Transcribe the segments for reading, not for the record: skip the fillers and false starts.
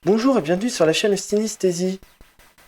Bonjour et bienvenue sur la chaîne Synesthésie.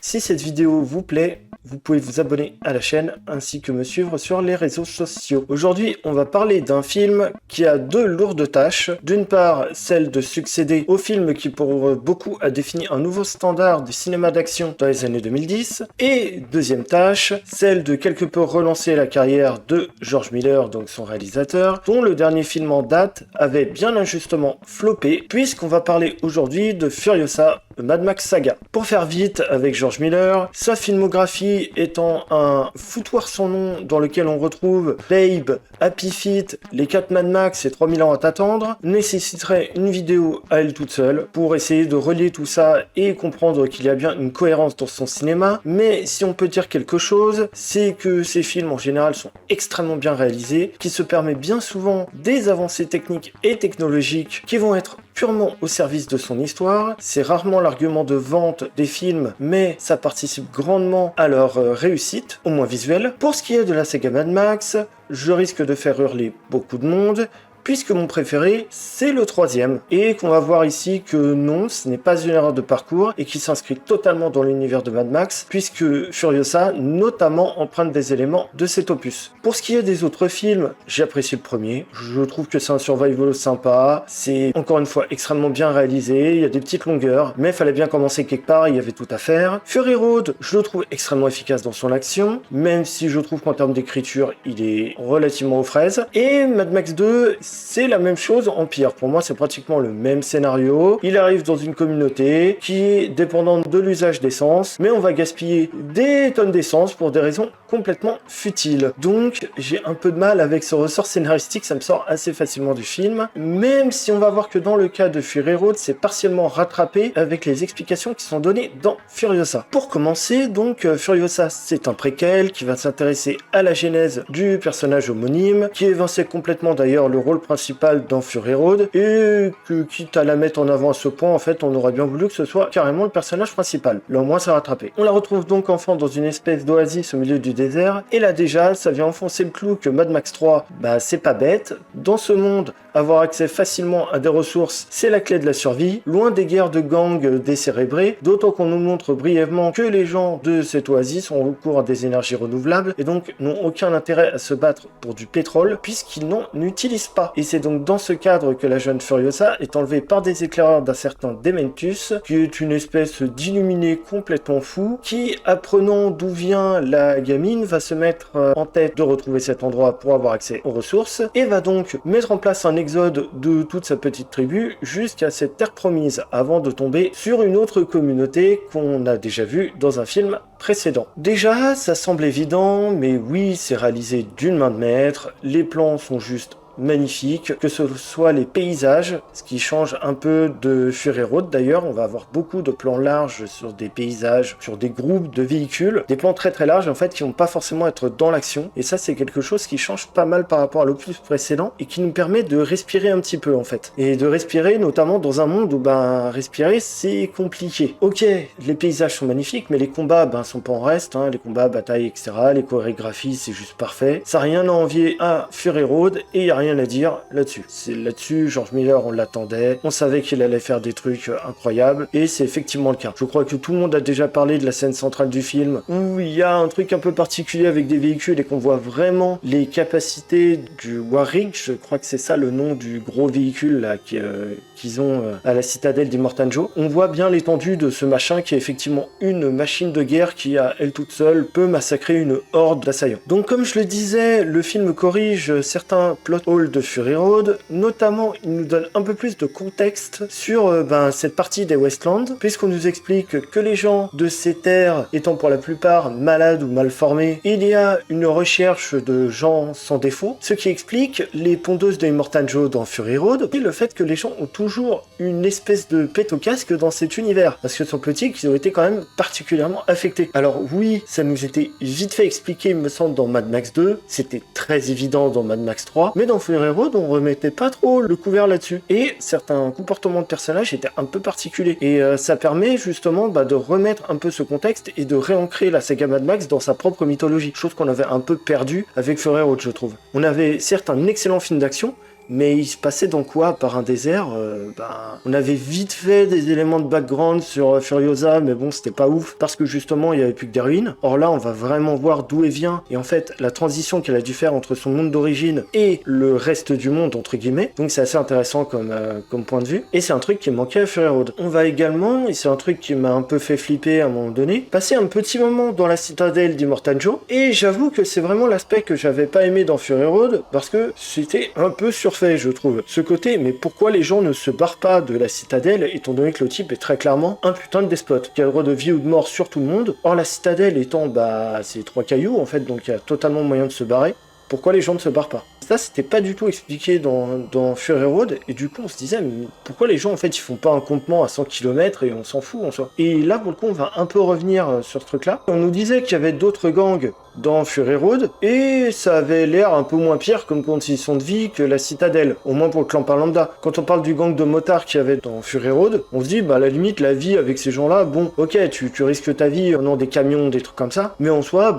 Si cette vidéo vous plaît, vous pouvez vous abonner à la chaîne ainsi que me suivre sur les réseaux sociaux. Aujourd'hui, on va parler d'un film qui a deux lourdes tâches. D'une part, celle de succéder au film qui pour beaucoup a défini un nouveau standard du cinéma d'action dans les années 2010. Et deuxième tâche, celle de quelque peu relancer la carrière de George Miller, donc son réalisateur, dont le dernier film en date avait bien injustement floppé, puisqu'on va parler aujourd'hui de Furiosa, Mad Max Saga. Pour faire vite avec George Miller, sa filmographie étant un foutoir sans nom dans lequel on retrouve Babe, Happy Feet, les 4 Mad Max et 3000 ans à t'attendre, nécessiterait une vidéo à elle toute seule pour essayer de relier tout ça et comprendre qu'il y a bien une cohérence dans son cinéma. Mais si on peut dire quelque chose, c'est que ces films en général sont extrêmement bien réalisés, qui se permet bien souvent des avancées techniques et technologiques qui vont être purement au service de son histoire. C'est rarement l'argument de vente des films, mais ça participe grandement à leur réussite, au moins visuelle. Pour ce qui est de la saga Mad Max, je risque de faire hurler beaucoup de monde, puisque mon préféré, c'est le troisième, et qu'on va voir ici que non, ce n'est pas une erreur de parcours, et qui s'inscrit totalement dans l'univers de Mad Max, puisque Furiosa, notamment, emprunte des éléments de cet opus. Pour ce qui est des autres films, j'ai apprécié le premier, je trouve que c'est un survival sympa, c'est encore une fois extrêmement bien réalisé, il y a des petites longueurs, mais il fallait bien commencer quelque part, il y avait tout à faire. Fury Road, je le trouve extrêmement efficace dans son action, même si je trouve qu'en termes d'écriture, il est relativement aux fraises, et Mad Max 2, c'est la même chose en pire. Pour moi, c'est pratiquement le même scénario. Il arrive dans une communauté qui est dépendante de l'usage d'essence, mais on va gaspiller des tonnes d'essence pour des raisons complètement futiles. Donc, j'ai un peu de mal avec ce ressort scénaristique, ça me sort assez facilement du film, même si on va voir que dans le cas de Fury Road, c'est partiellement rattrapé avec les explications qui sont données dans Furiosa. Pour commencer, donc, Furiosa, c'est un préquel qui va s'intéresser à la genèse du personnage homonyme, qui évinçait complètement d'ailleurs le rôle principal dans Fury Road, et que quitte à la mettre en avant à ce point, en fait, on aurait bien voulu que ce soit carrément le personnage principal. Là, au moins, ça rattrapé. On la retrouve donc enfant dans une espèce d'oasis au milieu du désert, et là déjà, ça vient enfoncer le clou que Mad Max 3, c'est pas bête. Dans ce monde, avoir accès facilement à des ressources, c'est la clé de la survie, loin des guerres de gangs décérébrés, d'autant qu'on nous montre brièvement que les gens de cette oasis ont recours à des énergies renouvelables, et donc n'ont aucun intérêt à se battre pour du pétrole, puisqu'ils n'en utilisent pas. Et c'est donc dans ce cadre que la jeune Furiosa est enlevée par des éclaireurs d'un certain Dementus, qui est une espèce d'illuminé complètement fou, qui, apprenant d'où vient la gamine, va se mettre en tête de retrouver cet endroit pour avoir accès aux ressources, et va donc mettre en place un exode de toute sa petite tribu jusqu'à cette terre promise, avant de tomber sur une autre communauté qu'on a déjà vue dans un film précédent. Déjà, ça semble évident, mais oui, c'est réalisé d'une main de maître, les plans sont juste magnifique, que ce soit les paysages, ce qui change un peu de Fury Road d'ailleurs, on va avoir beaucoup de plans larges sur des paysages, sur des groupes de véhicules, des plans très très larges en fait qui vont pas forcément être dans l'action, et ça c'est quelque chose qui change pas mal par rapport à l'opus précédent et qui nous permet de respirer un petit peu en fait, et de respirer notamment dans un monde où respirer c'est compliqué. Ok, les paysages sont magnifiques, mais les combats sont pas en reste, les combats, batailles, etc., les chorégraphies c'est juste parfait, ça n'a rien à envier à Fury Road, et il y a rien à dire là-dessus. C'est là-dessus, George Miller, on l'attendait, on savait qu'il allait faire des trucs incroyables, et c'est effectivement le cas. Je crois que tout le monde a déjà parlé de la scène centrale du film, où il y a un truc un peu particulier avec des véhicules et qu'on voit vraiment les capacités du Warrig, je crois que c'est ça le nom du gros véhicule là qu'ils ont à la citadelle d'Immortan Joe. On voit bien l'étendue de ce machin qui est effectivement une machine de guerre qui, à elle toute seule, peut massacrer une horde d'assaillants. Donc comme je le disais, le film corrige certains plot holes de Fury Road, notamment il nous donne un peu plus de contexte sur cette partie des Westlands, puisqu'on nous explique que les gens de ces terres étant pour la plupart malades ou mal formés, il y a une recherche de gens sans défaut, ce qui explique les pondeuses de Immortan Joe dans Fury Road, et le fait que les gens ont toujours une espèce de pète au casque dans cet univers, parce que semble petit qu'ils ont été quand même particulièrement affectés. Alors oui, ça nous était vite fait expliqué, il me semble, dans Mad Max 2, c'était très évident dans Mad Max 3, mais dans Fury Road, on remettait pas trop le couvert là-dessus. Et certains comportements de personnages étaient un peu particuliers. Et ça permet justement de remettre un peu ce contexte et de réancrer la saga Mad Max dans sa propre mythologie. Chose qu'on avait un peu perdue avec Fury Road, je trouve. On avait certes un excellent film d'action, Mais il se passait dans quoi? Par un désert, on avait vite fait des éléments de background sur Furiosa, mais bon, c'était pas ouf, parce que justement, il y avait plus que des ruines. Or là, on va vraiment voir d'où elle vient, et en fait, la transition qu'elle a dû faire entre son monde d'origine et le reste du monde, entre guillemets. Donc c'est assez intéressant comme point de vue. Et c'est un truc qui manquait à Fury Road. On va également, et c'est un truc qui m'a un peu fait flipper à un moment donné, passer un petit moment dans la citadelle d'Immortan Joe, et j'avoue que c'est vraiment l'aspect que j'avais pas aimé dans Fury Road, parce que c'était un peu surfait, je trouve. Ce côté, mais pourquoi les gens ne se barrent pas de la citadelle, étant donné que le type est très clairement un putain de despote, qui a le droit de vie ou de mort sur tout le monde. Or la citadelle étant, c'est 3 cailloux en fait, donc il y a totalement moyen de se barrer. Pourquoi les gens ne se barrent pas? Ça, c'était pas du tout expliqué dans Fury Road, et du coup, on se disait, mais pourquoi les gens, en fait, ils font pas un campement à 100 km et on s'en fout, en soi. Et là, pour le coup, on va un peu revenir sur ce truc-là. On nous disait qu'il y avait d'autres gangs dans Fury Road, et ça avait l'air un peu moins pire comme condition de vie que la citadelle, au moins pour le clan lambda. Quand on parle du gang de motards qu'il y avait dans Fury Road, on se dit, à la limite, la vie avec ces gens-là, bon, ok, tu risques ta vie en ayant des camions, des trucs comme ça, mais en soi,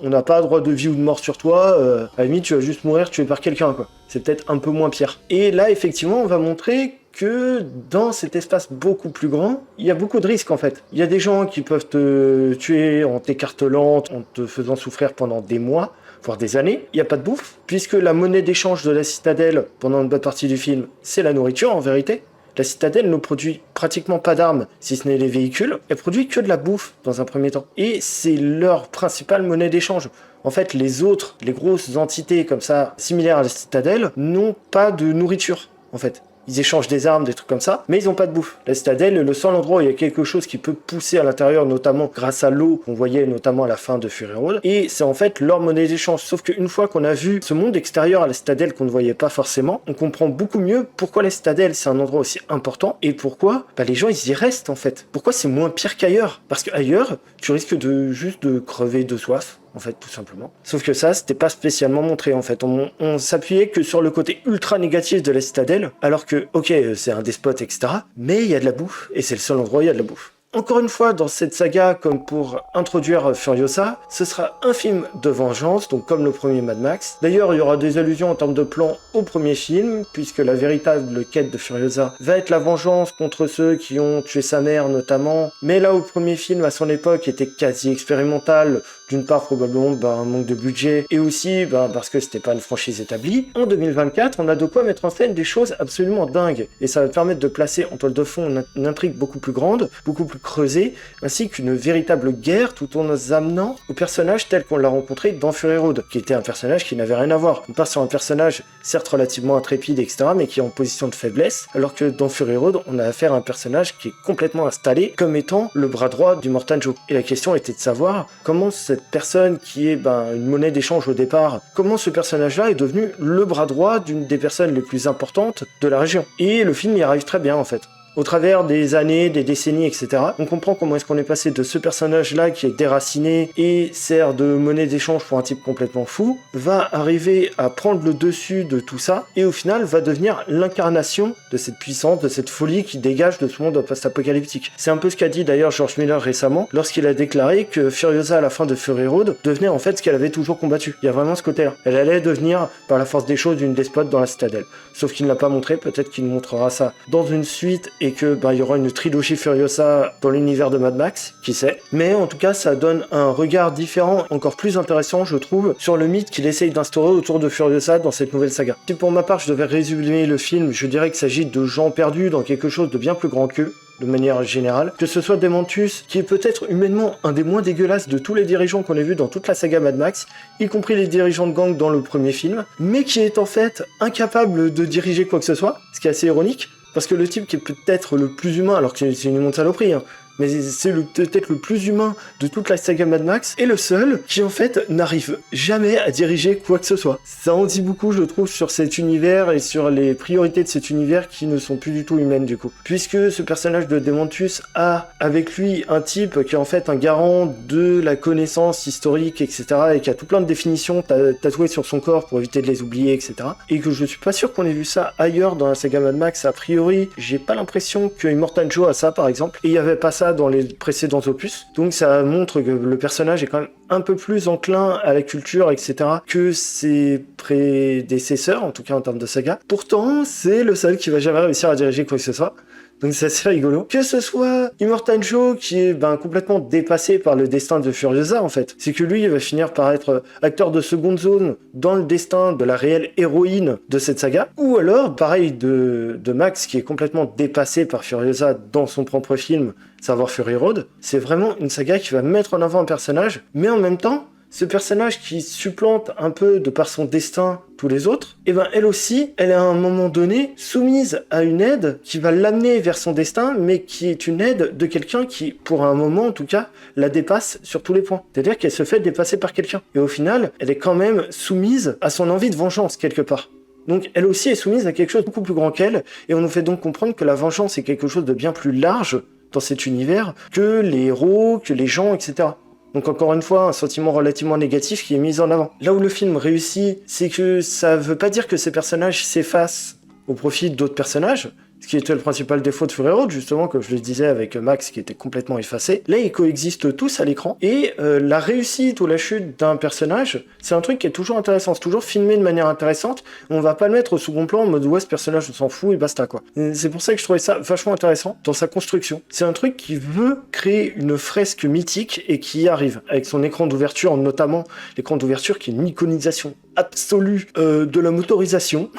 on n'a pas droit de vie ou de mort sur toi, à la limite, tu vas juste mourir tué par quelqu'un, quoi. C'est peut-être un peu moins pire. Et là, effectivement, on va montrer que dans cet espace beaucoup plus grand, il y a beaucoup de risques en fait. Il y a des gens qui peuvent te tuer en t'écartelant, en te faisant souffrir pendant des mois, voire des années. Il n'y a pas de bouffe, puisque la monnaie d'échange de la citadelle, pendant une bonne partie du film, c'est la nourriture en vérité. La citadelle ne produit pratiquement pas d'armes, si ce n'est les véhicules. Elle produit que de la bouffe dans un premier temps. Et c'est leur principale monnaie d'échange. En fait, les autres, les grosses entités comme ça, similaires à la citadelle, n'ont pas de nourriture, en fait. Ils échangent des armes, des trucs comme ça, mais ils n'ont pas de bouffe. La citadelle est le seul endroit où il y a quelque chose qui peut pousser à l'intérieur, notamment grâce à l'eau qu'on voyait notamment à la fin de Fury Road. Et c'est en fait leur monnaie d'échange. Sauf qu'une fois qu'on a vu ce monde extérieur à la citadelle qu'on ne voyait pas forcément, on comprend beaucoup mieux pourquoi la citadelle c'est un endroit aussi important et pourquoi les gens ils y restent en fait. Pourquoi c'est moins pire qu'ailleurs? Parce qu'ailleurs, tu risques juste de crever de soif. En fait, tout simplement. Sauf que ça, c'était pas spécialement montré, en fait. On s'appuyait que sur le côté ultra négatif de la citadelle, alors que, ok, c'est un despote, etc., mais il y a de la bouffe, et c'est le seul endroit où il y a de la bouffe. Encore une fois, dans cette saga, comme pour introduire Furiosa, ce sera un film de vengeance, donc comme le premier Mad Max. D'ailleurs, il y aura des allusions en termes de plan au premier film, puisque la véritable quête de Furiosa va être la vengeance contre ceux qui ont tué sa mère notamment. Mais là, au premier film, à son époque, était quasi expérimental. D'une part, probablement, un manque de budget, et aussi, parce que c'était pas une franchise établie. En 2024, on a de quoi mettre en scène des choses absolument dingues. Et ça va permettre de placer en toile de fond une intrigue beaucoup plus grande, beaucoup plus creusée, ainsi qu'une véritable guerre, tout en nous amenant au personnage tel qu'on l'a rencontré dans Fury Road, qui était un personnage qui n'avait rien à voir. On part sur un personnage, certes relativement intrépide, etc., mais qui est en position de faiblesse, alors que dans Fury Road, on a affaire à un personnage qui est complètement installé comme étant le bras droit du Immortan Joe. Et la question était de savoir comment cette personne qui est une monnaie d'échange au départ, comment ce personnage-là est devenu le bras droit d'une des personnes les plus importantes de la région. Et le film y arrive très bien en fait. Au travers des années, des décennies, etc., on comprend comment est-ce qu'on est passé de ce personnage-là qui est déraciné et sert de monnaie d'échange pour un type complètement fou, va arriver à prendre le dessus de tout ça et au final va devenir l'incarnation de cette puissance, de cette folie qui dégage de ce monde post-apocalyptique. C'est un peu ce qu'a dit d'ailleurs George Miller récemment lorsqu'il a déclaré que Furiosa à la fin de Fury Road devenait en fait ce qu'elle avait toujours combattu. Il y a vraiment ce côté-là. Elle allait devenir par la force des choses une despote dans la citadelle. Sauf qu'il ne l'a pas montré, peut-être qu'il montrera ça dans une suite et que il y aura une trilogie Furiosa dans l'univers de Mad Max, qui sait. Mais en tout cas, ça donne un regard différent, encore plus intéressant, je trouve, sur le mythe qu'il essaye d'instaurer autour de Furiosa dans cette nouvelle saga. Si pour ma part, je devais résumer le film, je dirais qu'il s'agit de gens perdus dans quelque chose de bien plus grand qu'eux, de manière générale, que ce soit Demantus, qui est peut-être humainement un des moins dégueulasses de tous les dirigeants qu'on ait vus dans toute la saga Mad Max, y compris les dirigeants de gang dans le premier film, mais qui est en fait incapable de diriger quoi que ce soit, ce qui est assez ironique, parce que le type qui est peut-être le plus humain, alors que c'est une immonde saloperie, mais c'est peut-être le plus humain de toute la saga Mad Max, et le seul qui en fait n'arrive jamais à diriger quoi que ce soit. Ça en dit beaucoup, je trouve, sur cet univers et sur les priorités de cet univers qui ne sont plus du tout humaines du coup. Puisque ce personnage de Demantus a avec lui un type qui est en fait un garant de la connaissance historique, etc., et qui a tout plein de définitions tatouées sur son corps pour éviter de les oublier, etc. Et que je suis pas sûr qu'on ait vu ça ailleurs dans la saga Mad Max. A priori, j'ai pas l'impression que Immortan Joe a ça par exemple, et il y avait pas ça ça dans les précédents opus. Donc ça montre que le personnage est quand même un peu plus enclin à la culture, etc. que ses prédécesseurs, en tout cas en termes de saga. Pourtant, c'est le seul qui va jamais réussir à diriger quoi que ce soit. Donc c'est assez rigolo. Que ce soit Immortan Joe qui est complètement dépassé par le destin de Furiosa en fait. C'est que lui il va finir par être acteur de seconde zone dans le destin de la réelle héroïne de cette saga. Ou alors, pareil de Max qui est complètement dépassé par Furiosa dans son propre film, savoir Fury Road. C'est vraiment une saga qui va mettre en avant un personnage, mais en même temps, ce personnage qui supplante un peu de par son destin tous les autres, elle aussi, elle est à un moment donné soumise à une aide qui va l'amener vers son destin, mais qui est une aide de quelqu'un qui, pour un moment en tout cas, la dépasse sur tous les points. C'est-à-dire qu'elle se fait dépasser par quelqu'un. Et au final, elle est quand même soumise à son envie de vengeance quelque part. Donc elle aussi est soumise à quelque chose de beaucoup plus grand qu'elle, et on nous fait donc comprendre que la vengeance est quelque chose de bien plus large dans cet univers que les héros, que les gens, etc. Donc encore une fois, un sentiment relativement négatif qui est mis en avant. Là où le film réussit, c'est que ça veut pas dire que ces personnages s'effacent au profit d'autres personnages, ce qui était le principal défaut de Fury Road, justement, comme je le disais avec Max qui était complètement effacé. Là, ils coexistent tous à l'écran, et la réussite ou la chute d'un personnage, c'est un truc qui est toujours intéressant, c'est toujours filmé de manière intéressante, on va pas le mettre au second plan en mode ouais, ce personnage on s'en fout et basta quoi. Et c'est pour ça que je trouvais ça vachement intéressant dans sa construction. C'est un truc qui veut créer une fresque mythique et qui y arrive, avec son écran d'ouverture, notamment l'écran d'ouverture qui est une iconisation absolue de la motorisation.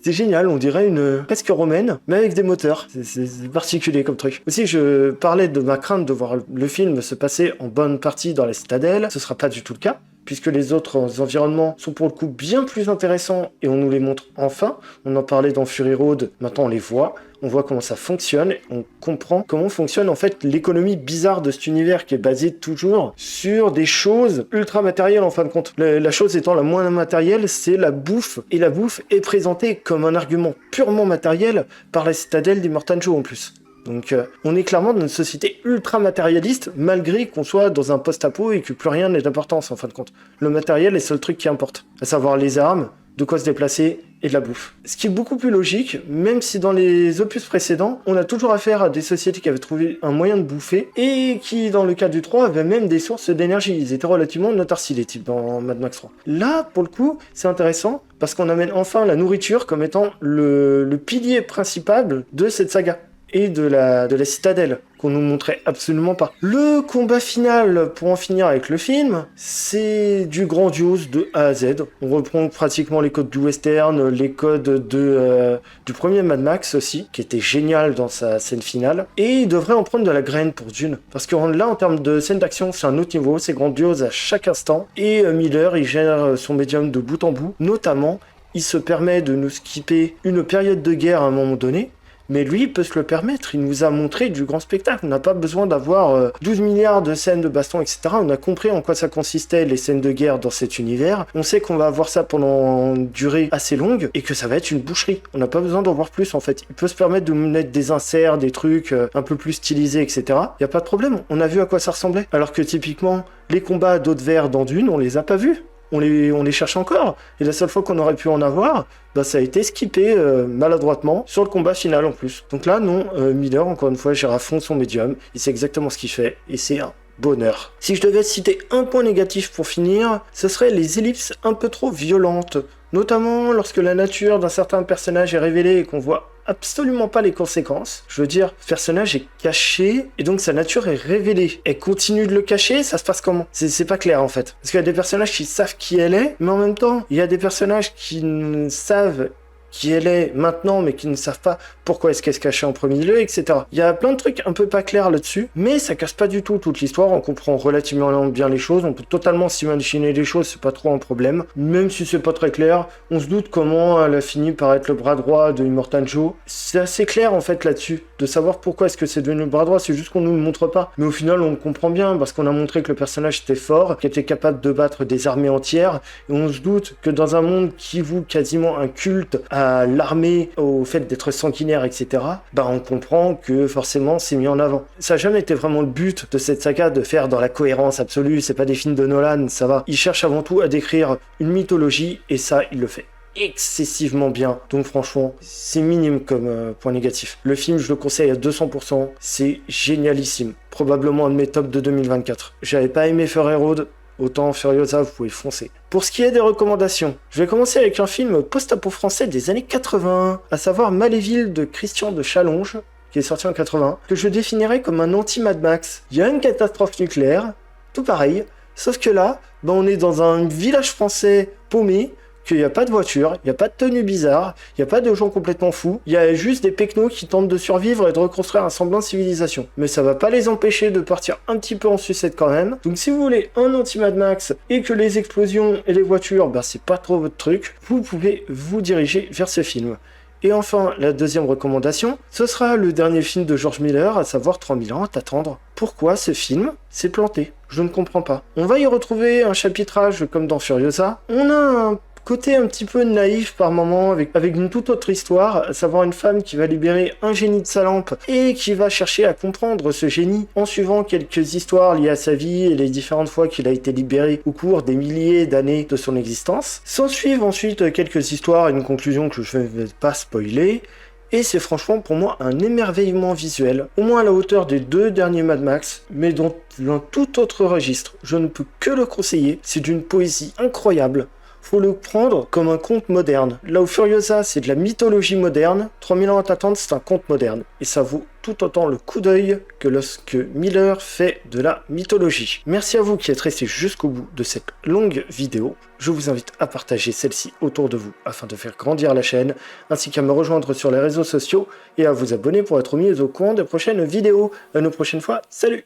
C'est génial, on dirait une presque romaine, mais avec des moteurs. C'est particulier comme truc. Aussi, je parlais de ma crainte de voir le film se passer en bonne partie dans la citadelle. Ce sera pas du tout le cas, puisque les autres environnements sont pour le coup bien plus intéressants et on nous les montre enfin. On en parlait dans Fury Road, maintenant on les voit. On voit comment ça fonctionne, on comprend comment fonctionne en fait l'économie bizarre de cet univers qui est basé toujours sur des choses ultra matérielles en fin de compte. La chose étant la moins matérielle, c'est la bouffe. Et la bouffe est présentée comme un argument purement matériel par la citadelle d'Immortan Joe en plus. Donc on est clairement dans une société ultra matérialiste malgré qu'on soit dans un post-apo et que plus rien n'ait d'importance en fin de compte. Le matériel est le seul truc qui importe, à savoir les armes, de quoi se déplacer et de la bouffe. Ce qui est beaucoup plus logique, même si dans les opus précédents, on a toujours affaire à des sociétés qui avaient trouvé un moyen de bouffer et qui, dans le cas du 3, avaient même des sources d'énergie. Ils étaient relativement notarcis, les types, dans Mad Max 3. Là, pour le coup, c'est intéressant parce qu'on amène enfin la nourriture comme étant le pilier principal de cette saga et de la citadelle, qu'on nous montrait absolument pas. Le combat final, pour en finir avec le film, c'est du grandiose de A à Z. On reprend pratiquement les codes du western, les codes du premier Mad Max aussi, qui était génial dans sa scène finale, et il devrait en prendre de la graine pour Dune, parce que là, en termes de scène d'action, c'est un autre niveau, c'est grandiose à chaque instant, et Miller, il gère son médium de bout en bout, notamment, il se permet de nous skipper une période de guerre à un moment donné, mais lui, il peut se le permettre. Il nous a montré du grand spectacle. On n'a pas besoin d'avoir 12 milliards de scènes de baston, etc. On a compris en quoi ça consistait, les scènes de guerre dans cet univers. On sait qu'on va avoir ça pendant une durée assez longue et que ça va être une boucherie. On n'a pas besoin d'en voir plus, en fait. Il peut se permettre de mettre des inserts, des trucs un peu plus stylisés, etc. Il n'y a pas de problème. On a vu à quoi ça ressemblait. Alors que typiquement, les combats d'eau de verre dans Dune, on les a pas vus. On les cherche encore. Et la seule fois qu'on aurait pu en avoir, ça a été skippé maladroitement sur le combat final en plus. Donc là, non, Miller, encore une fois, gère à fond son médium. Il sait exactement ce qu'il fait. Et c'est un bonheur. Si je devais citer un point négatif pour finir, ce serait les ellipses un peu trop violentes. Notamment lorsque la nature d'un certain personnage est révélée et qu'on voit absolument pas les conséquences. Je veux dire, ce personnage est caché et donc sa nature est révélée. Elle continue de le cacher, ça se passe comment? C'est pas clair en fait. Parce qu'il y a des personnages qui savent qui elle est, mais en même temps, il y a des personnages qui savent qui elle est maintenant, mais qui ne savent pas pourquoi est-ce qu'elle se cachait en premier lieu, etc. Il y a plein de trucs un peu pas clairs là-dessus, mais ça casse pas du tout toute l'histoire, on comprend relativement bien les choses, on peut totalement s'imaginer les choses, c'est pas trop un problème, même si c'est pas très clair, on se doute comment elle a fini par être le bras droit de Immortan Joe. C'est assez clair en fait là-dessus, de savoir pourquoi est-ce que c'est devenu le bras droit, c'est juste qu'on nous le montre pas, mais au final on le comprend bien, parce qu'on a montré que le personnage était fort, qu'il était capable de battre des armées entières, et on se doute que dans un monde qui voue quasiment un culte à l'armée, au fait d'être sanguinaire, etc., on comprend que forcément c'est mis en avant. Ça n'a jamais été vraiment le but de cette saga de faire dans la cohérence absolue, c'est pas des films de Nolan, ça va. Il cherche avant tout à décrire une mythologie, et ça, il le fait. excessivement bien. Donc franchement, c'est minime comme point négatif. Le film, je le conseille à 200%. C'est génialissime. Probablement un de mes tops de 2024. J'avais pas aimé Fury Road. Autant Furiosa, vous pouvez foncer. Pour ce qui est des recommandations, je vais commencer avec un film post-apo français des années 81, à savoir Maléville de Christian de Challonge, qui est sorti en 81, que je définirais comme un anti-Mad Max. Il y a une catastrophe nucléaire, tout pareil, sauf que là, on est dans un village français paumé, qu'il n'y a pas de voiture, il n'y a pas de tenue bizarre, il n'y a pas de gens complètement fous, il y a juste des pecnos qui tentent de survivre et de reconstruire un semblant de civilisation. Mais ça va pas les empêcher de partir un petit peu en sucette quand même. Donc si vous voulez un anti-Mad Max et que les explosions et les voitures, c'est pas trop votre truc, vous pouvez vous diriger vers ce film. Et enfin, la deuxième recommandation, ce sera le dernier film de George Miller, à savoir 3000 ans à t'attendre. Pourquoi ce film s'est planté? Je ne comprends pas. On va y retrouver un chapitrage comme dans Furiosa. On a un côté un petit peu naïf par moment, avec une toute autre histoire, à savoir une femme qui va libérer un génie de sa lampe et qui va chercher à comprendre ce génie en suivant quelques histoires liées à sa vie et les différentes fois qu'il a été libéré au cours des milliers d'années de son existence. S'en suivent ensuite quelques histoires et une conclusion que je ne vais pas spoiler. Et c'est franchement pour moi un émerveillement visuel, au moins à la hauteur des deux derniers Mad Max, mais dans un tout autre registre. Je ne peux que le conseiller, c'est d'une poésie incroyable. Faut le prendre comme un conte moderne. Là où Furiosa, c'est de la mythologie moderne, 3000 ans à t'attendre, c'est un conte moderne. Et ça vaut tout autant le coup d'œil que lorsque Miller fait de la mythologie. Merci à vous qui êtes restés jusqu'au bout de cette longue vidéo. Je vous invite à partager celle-ci autour de vous afin de faire grandir la chaîne, ainsi qu'à me rejoindre sur les réseaux sociaux et à vous abonner pour être mis au courant des prochaines vidéos. À nos prochaines fois, salut!